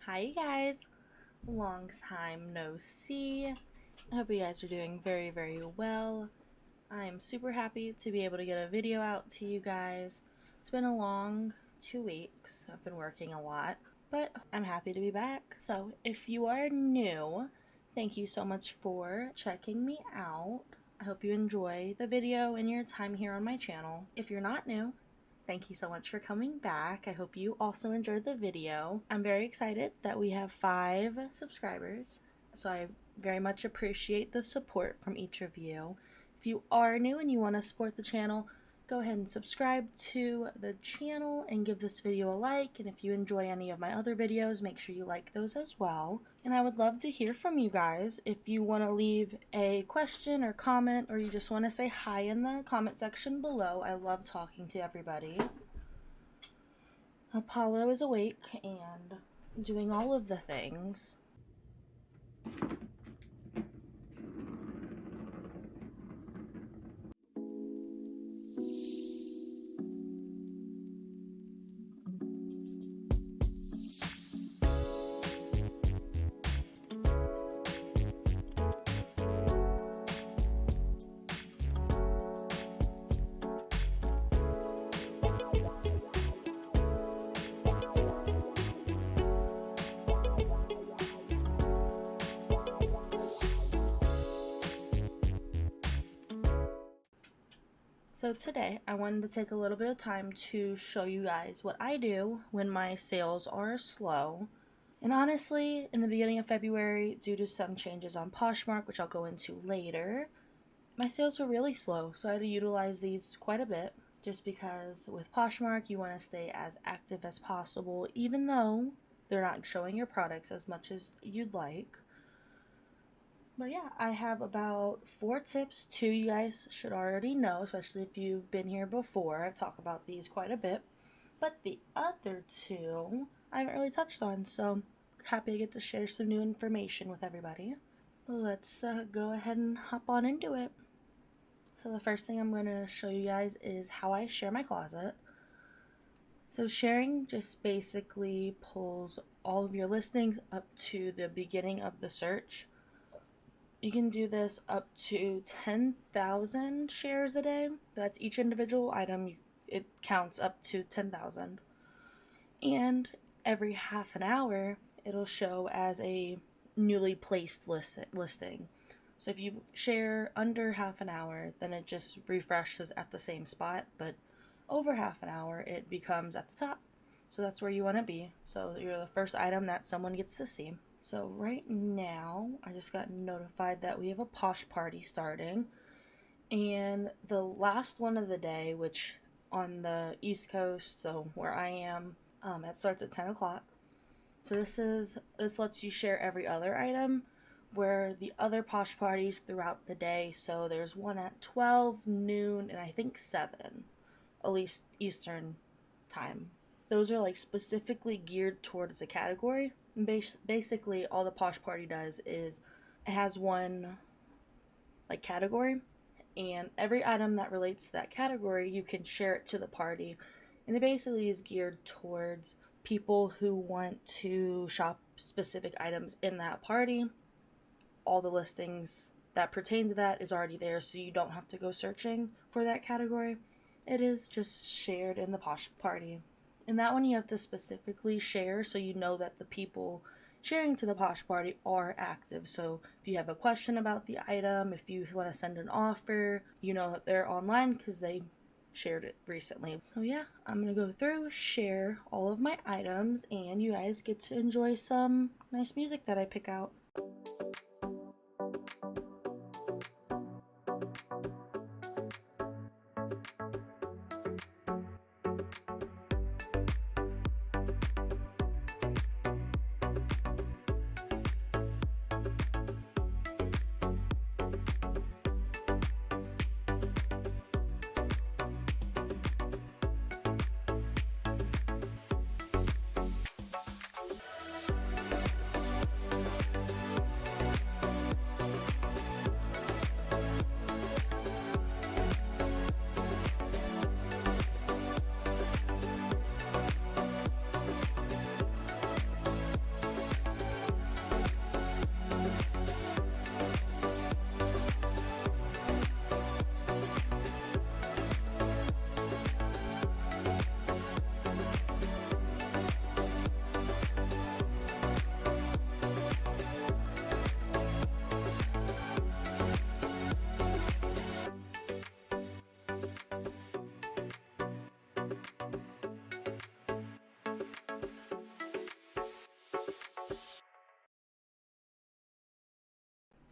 Hi, you guys. Long time no see. I hope you guys are doing very, very well. I am super happy to be able to get a video out to you guys. It's been a long 2 weeks. I've been working a lot, but I'm happy to be back. So, if you are new, thank you so much for checking me out. I hope you enjoy the video and your time here on my channel. If you're not new, thank you so much for coming back. I hope you also enjoyed the video. I'm very excited that we have 5 subscribers, so I very much appreciate the support from each of you. If you are new and you want to support the channel, go ahead and subscribe to the channel and give this video a like. And if you enjoy any of my other videos, make sure you like those as well. And I would love to hear from you guys. If you want to leave a question or comment, or you just want to say hi in the comment section below, I love talking to everybody. Apollo is awake and doing all of the things. So today I wanted to take a little bit of time to show you guys what I do when my sales are slow. And honestly, in the beginning of February, due to some changes on Poshmark, which I'll go into later, my sales were really slow, so I had to utilize these quite a bit, just because with Poshmark you want to stay as active as possible, even though they're not showing your products as much as you'd like. But yeah, I have about 4 tips. 2 you guys should already know, especially if you've been here before. I've talked about these quite a bit. But the other 2 I haven't really touched on, so happy to get to share some new information with everybody. Let's go ahead and hop on into it. So the first thing I'm going to show you guys is how I share my closet. So sharing just basically pulls all of your listings up to the beginning of the search. You can do this up to 10,000 shares a day. That's each individual item. It counts up to 10,000. And every half an hour, it'll show as a newly placed listing. So if you share under half an hour, then it just refreshes at the same spot. But over half an hour, it becomes at the top. So that's where you want to be. So you're the first item that someone gets to see. So right now, I just got notified that we have a Posh party starting. And the last one of the day, which on the East Coast, so where I am, it starts at 10 o'clock. So this lets you share every other item, where the other Posh parties throughout the day, so there's one at 12, noon, and I think 7, at least Eastern time. Those are like specifically geared towards a category. Basically, all the Posh party does is it has one like category, and every item that relates to that category, you can share it to the party. And it basically is geared towards people who want to shop specific items in that party. All the listings that pertain to that is already there, so you don't have to go searching for that category. It is just shared in the Posh party. And that one you have to specifically share so you know that the people sharing to the Posh party are active. So if you have a question about the item, if you want to send an offer, you know that they're online because they shared it recently. So yeah, I'm going to go through, share all of my items, and you guys get to enjoy some nice music that I pick out.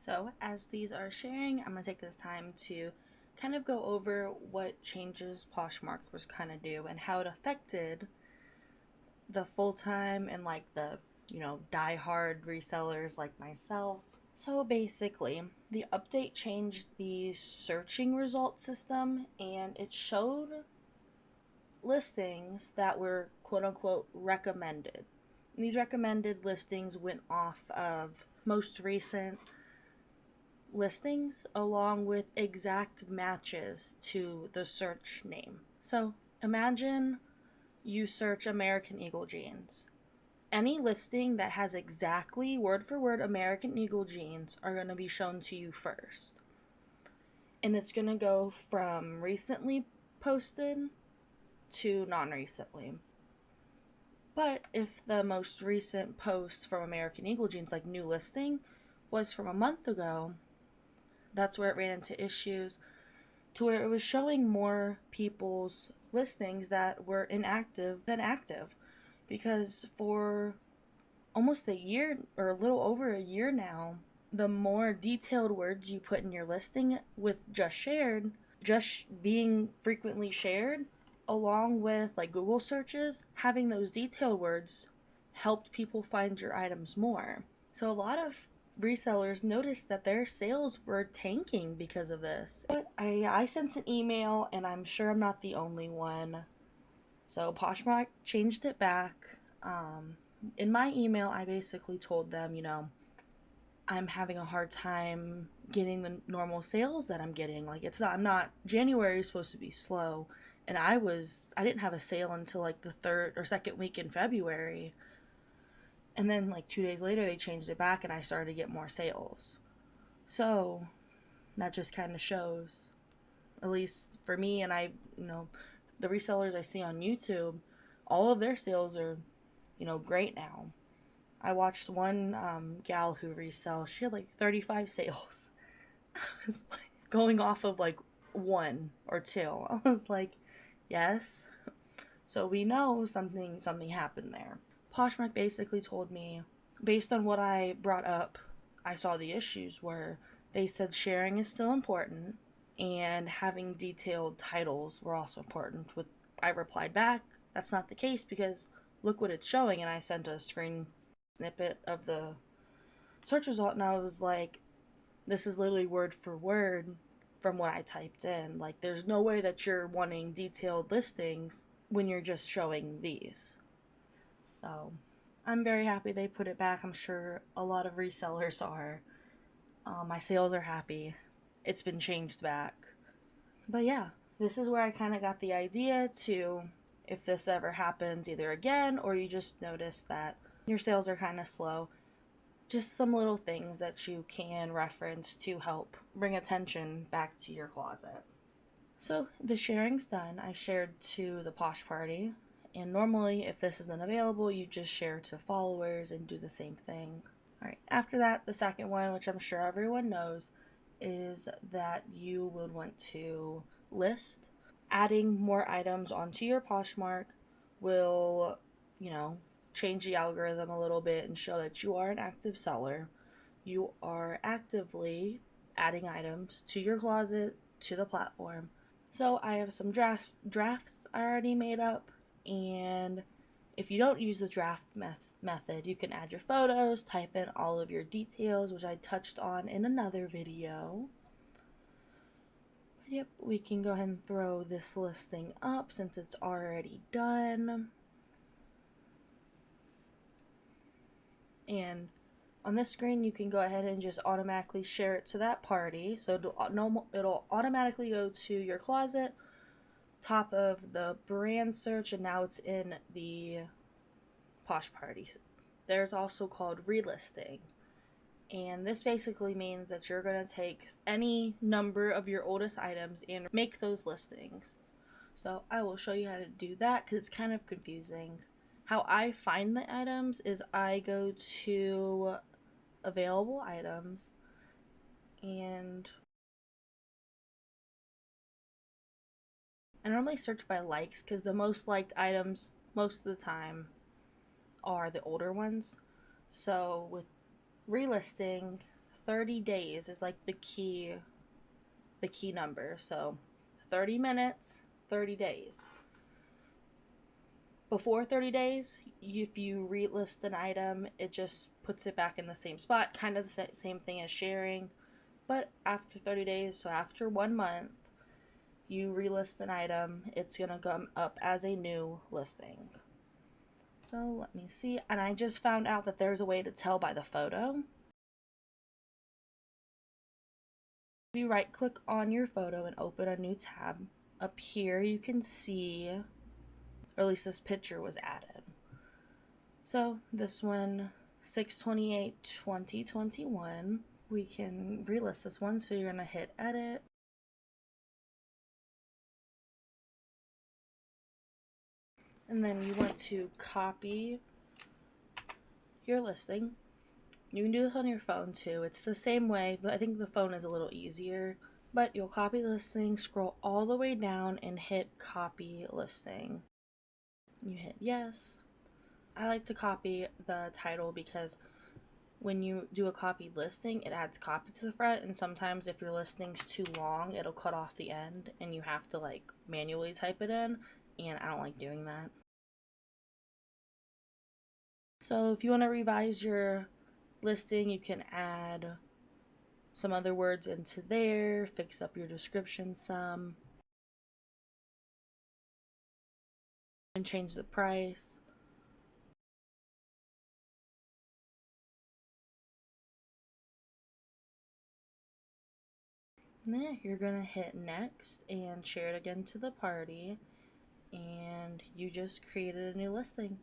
So as these are sharing, I'm going to take this time to kind of go over what changes Poshmark was kind of do and how it affected the full-time and like the, die-hard resellers like myself. So basically, the update changed the searching result system and it showed listings that were quote unquote recommended. And these recommended listings went off of most recent listings along with exact matches to the search name. So imagine you search American Eagle jeans. Any listing that has exactly word for word American Eagle jeans are going to be shown to you first. And it's going to go from recently posted to non-recently. But if the most recent post from American Eagle jeans, like new listing, was from a month ago, that's where it ran into issues to where it was showing more people's listings that were inactive than active. Because for almost a year or a little over a year now, the more detailed words you put in your listing with just being frequently shared, along with like Google searches, having those detailed words helped people find your items more. So a lot of resellers noticed that their sales were tanking because of this. But I sent an email, and I'm sure I'm not the only one. So Poshmark changed it back. In my email, I basically told them, I'm having a hard time getting the normal sales that I'm getting. Like January is supposed to be slow, and I didn't have a sale until like the third or second week in February. And then like 2 days later, they changed it back and I started to get more sales. So that just kind of shows, at least for me, and the resellers I see on YouTube, all of their sales are, great now. I watched one gal who resells, she had like 35 sales. I was like going off of like 1 or 2. I was like, yes. So we know something happened there. Poshmark basically told me, based on what I brought up, I saw the issues where they said sharing is still important and having detailed titles were also important. I replied back, that's not the case because look what it's showing, and I sent a screen snippet of the search result, and I was like, this is literally word for word from what I typed in. Like, there's no way that you're wanting detailed listings when you're just showing these. So I'm very happy they put it back. I'm sure a lot of resellers are. My sales are happy. It's been changed back. But yeah, this is where I kind of got the idea to, if this ever happens either again or you just notice that your sales are kind of slow, just some little things that you can reference to help bring attention back to your closet. So the sharing's done. I shared to the Posh Party, and normally if this isn't available, you just share to followers and do the same thing. Alright, after that, the second one, which I'm sure everyone knows, is that you would want to list. Adding more items onto your Poshmark will, change the algorithm a little bit and show that you are an active seller. You are actively adding items to your closet, to the platform. So I have some drafts already made up, and if you don't use the draft method, you can add your photos, type in all of your details, which I touched on in another video. But yep, we can go ahead and throw this listing up since it's already done. And on this screen, you can go ahead and just automatically share it to that party. So it'll automatically go to your closet, top of the brand search, and now it's in the Posh Party. There's also called relisting. And this basically means that you're going to take any number of your oldest items and make those listings. So I will show you how to do that because it's kind of confusing. How I find the items is I go to available items, and I normally search by likes because the most liked items most of the time are the older ones. So with relisting, 30 days is like the key number. So 30 minutes, 30 days. Before 30 days, if you relist an item, it just puts it back in the same spot, kind of the same thing as sharing. But after 30 days, so after 1 month, you relist an item, it's going to come up as a new listing. So let me see. And I just found out that there's a way to tell by the photo. If you right click on your photo and open a new tab, up here you can see, or at least this picture was added. So this one, 6/28/2021, we can relist this one. So you're gonna hit edit. And then you want to copy your listing. You can do this on your phone too. It's the same way, but I think the phone is a little easier. But you'll copy the listing, scroll all the way down and hit copy listing. You hit yes. I like to copy the title because when you do a copied listing, it adds copy to the front, and sometimes if your listing's too long, it'll cut off the end and you have to like manually type it in, and I don't like doing that. So if you want to revise your listing, you can add some other words into there, fix up your description some, and change the price. And then you're gonna hit next and share it again to the party, and you just created a new listing.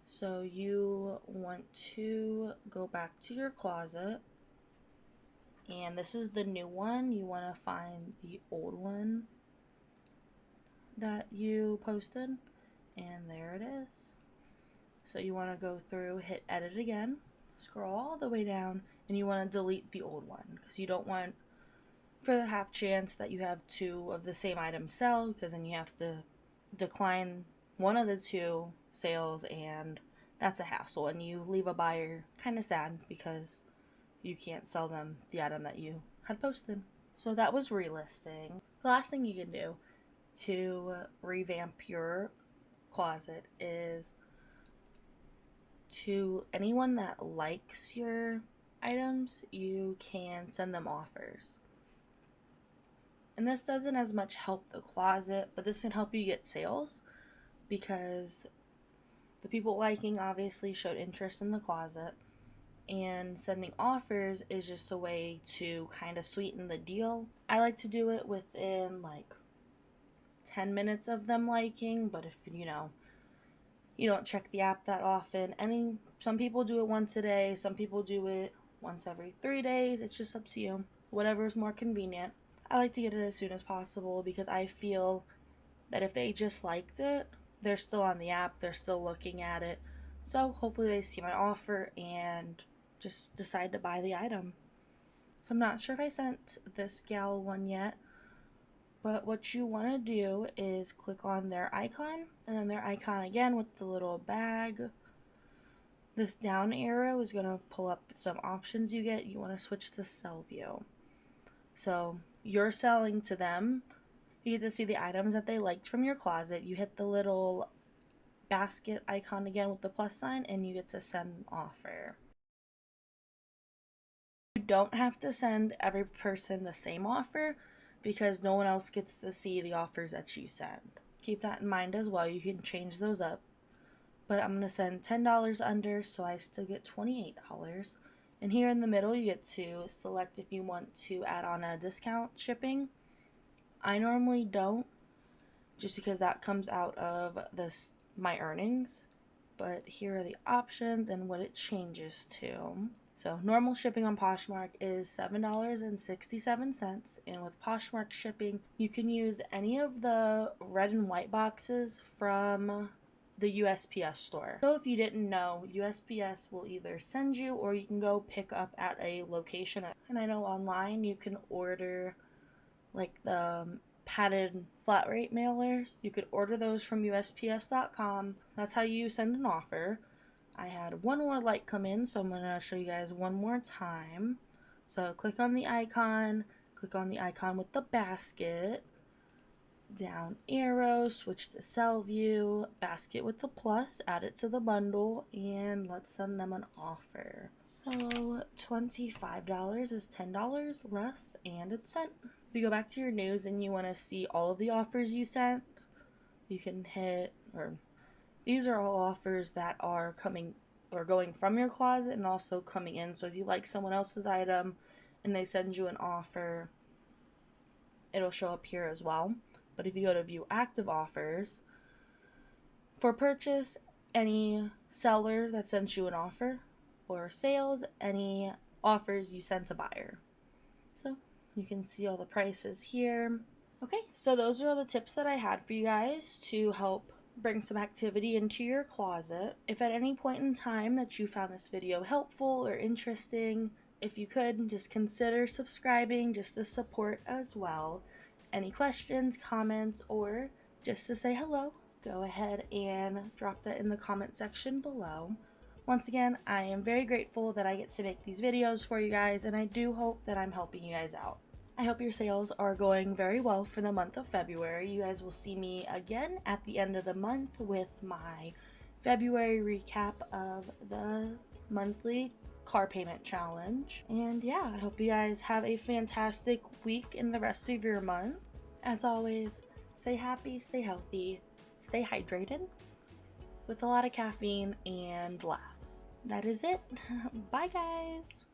So you want to go back to your closet, and this is the new one. You want to find the old one that you posted, and there it is. So you want to go through, hit edit again, scroll all the way down, and you want to delete the old one because you don't want, for the half chance that you have two of the same item sell, because then you have to decline one of the two sales, and that's a hassle, and you leave a buyer kind of sad because you can't sell them the item that you had posted. So that was relisting. The last thing you can do to revamp your closet is to anyone that likes your items, you can send them offers. And this doesn't as much help the closet, but this can help you get sales because the people liking obviously showed interest in the closet, and sending offers is just a way to kind of sweeten the deal. I like to do it within like 10 minutes of them liking, but if you don't check the app that often, some people do it once a day, some people do it once every 3 days. It's just up to you, whatever is more convenient. I like to get it as soon as possible because I feel that if they just liked it, they're still on the app, they're still looking at it, so hopefully they see my offer and just decide to buy the item. So I'm not sure if I sent this gal one yet, but what you want to do is click on their icon, and then their icon again with the little bag. This down arrow is going to pull up some options you get. You want to switch to sell view. So you're selling to them. You get to see the items that they liked from your closet. You hit the little basket icon again with the plus sign, and you get to send offer. You don't have to send every person the same offer because no one else gets to see the offers that you send. Keep that in mind as well. You can change those up. But I'm going to send $10 under, so I still get $28. And here in the middle, you get to select if you want to add on a discount shipping. I normally don't, just because that comes out of my earnings. But here are the options and what it changes to. So normal shipping on Poshmark is $7.67, and with Poshmark shipping, you can use any of the red and white boxes from the USPS store. So if you didn't know, USPS will either send you or you can go pick up at a location. And I know online you can order like the padded flat rate mailers. You could order those from USPS.com. That's how you send an offer. I had one more light come in, so I'm going to show you guys one more time. So click on the icon with the basket, down arrow, switch to sell view, basket with the plus, add it to the bundle, and let's send them an offer. So $25 is $10 less, and it's sent. If you go back to your news and you want to see all of the offers you sent, you can hit, or these are all offers that are coming or going from your closet and also coming in. So if you like someone else's item and they send you an offer, it'll show up here as well. But if you go to view active offers, for purchase, any seller that sent you an offer, or sales, any offers you sent a buyer. So you can see all the prices here. Okay, so those are all the tips that I had for you guys to help bring some activity into your closet. If at any point in time that you found this video helpful or interesting, if you could, just consider subscribing just to support as well. Any questions, comments, or just to say hello, go ahead and drop that in the comment section below. Once again, I am very grateful that I get to make these videos for you guys, and I do hope that I'm helping you guys out. I hope your sales are going very well for the month of February. You guys will see me again at the end of the month with my February recap of the monthly car payment challenge. And yeah, I hope you guys have a fantastic week in the rest of your month. As always, stay happy, stay healthy, stay hydrated with a lot of caffeine and laughs. That is it. Bye guys.